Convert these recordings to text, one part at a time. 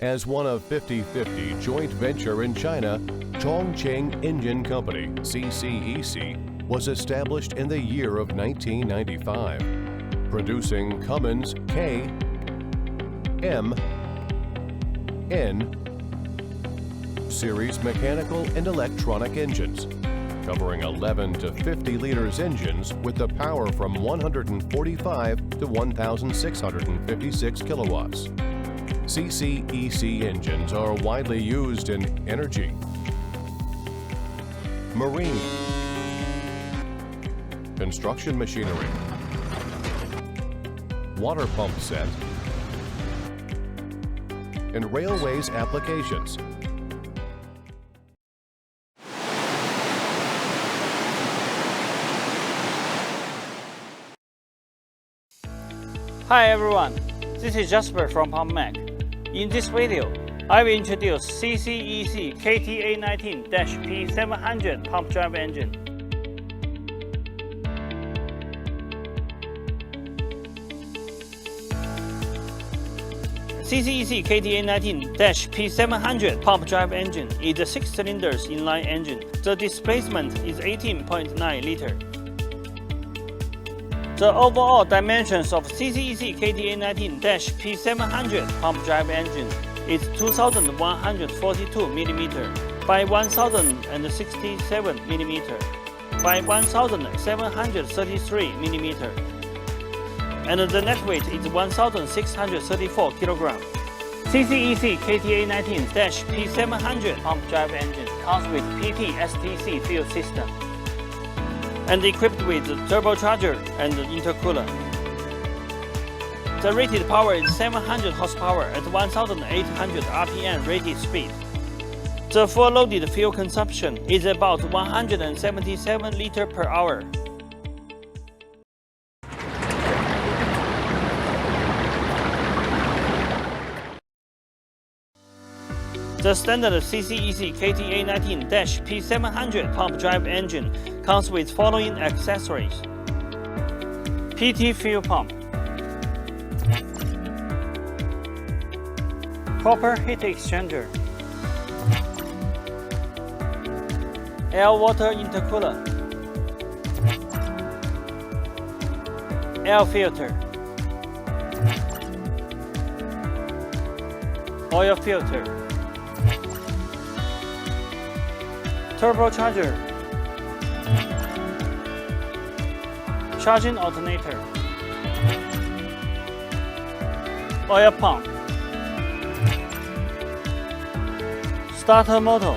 As one of 50/50 joint venture in China, Chongqing Engine Company, CCEC, was established in the year of 1995, producing Cummins K, M, N series mechanical and electronic engines, covering 11 to 50 liters engines with the power from 145 to 1,656 kilowatts. CCEC engines are widely used in energy, marine, construction machinery, water pump set, and railways applications. Hi everyone, this is Jasper from PumpMac. In this video, I will introduce CCEC KTA19-P700 pump drive engine. CCEC KTA19-P700 pump drive engine is a 6-cylinder inline engine. The displacement is 18.9 liters. The overall dimensions of CCEC KTA19-P700 pump drive engine is 2,142 mm by 1,067 mm by 1,733 mm, and the net weight is 1,634 kg. CCEC KTA19-P700 pump drive engine comes with PT-STC fuel system and equipped with turbocharger and intercooler. The rated power is 700 horsepower at 1,800 RPM rated speed. The full loaded fuel consumption is about 177 liters per hour. The standard CCEC KTA19-P700 pump drive engine comes with following accessories: PT fuel pump, copper heat exchanger, air-water intercooler, air filter, oil filter, turbocharger, charging alternator, oil pump, starter motor,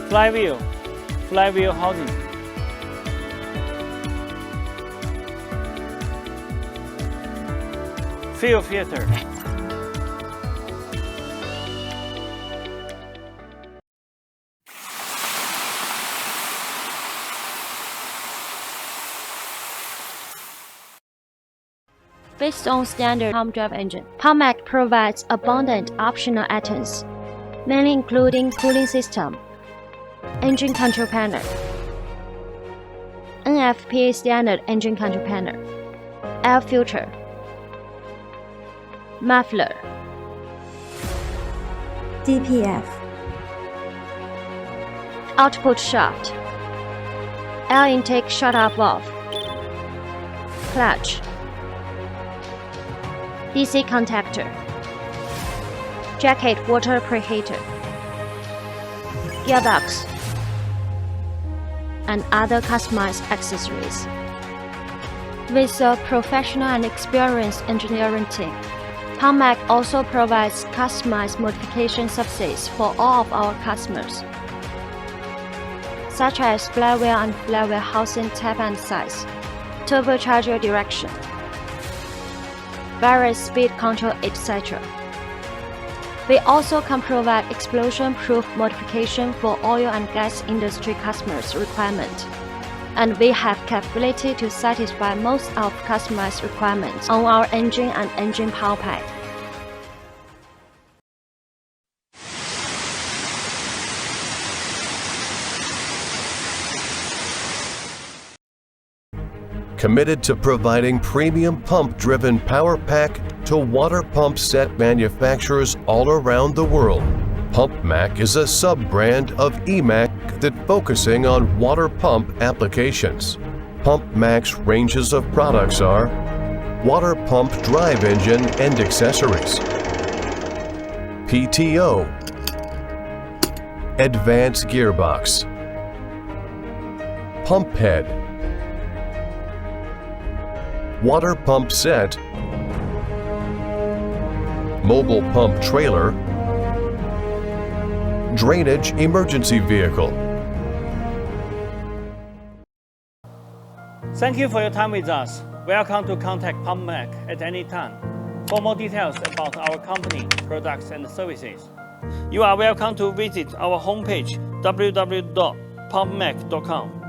flywheel housing, fuel filter. Based on standard pump drive engine, PumpMac provides abundant optional items, mainly including cooling system, engine control panel, NFPA standard engine control panel, air filter, muffler, DPF, output shaft, air intake shutoff valve, clutch, DC contactor, jacket water preheater, gearbox, and other customized accessories. With a professional and experienced engineering team, PumpMac also provides customized modification services for all of our customers, such as flywheel and flywheel housing type and size, turbocharger direction, various speed control, etc. We also can provide explosion-proof modification for oil and gas industry customers' requirement, and we have capability to satisfy most of customers' requirements on our engine and engine power pack. committed to providing premium pump-driven power pack to water pump set manufacturers all around the world. PumpMac is a sub-brand of EMAC that focusing on water pump applications. PumpMac's ranges of products are water pump drive engine and accessories, PTO, advanced gearbox, pump head, water pump set, mobile pump trailer, drainage emergency vehicle. Thank you for your time with us. Welcome to contact PumpMac at any time for more details about our company, products, and services. You are welcome to visit our homepage www.pumpmac.com.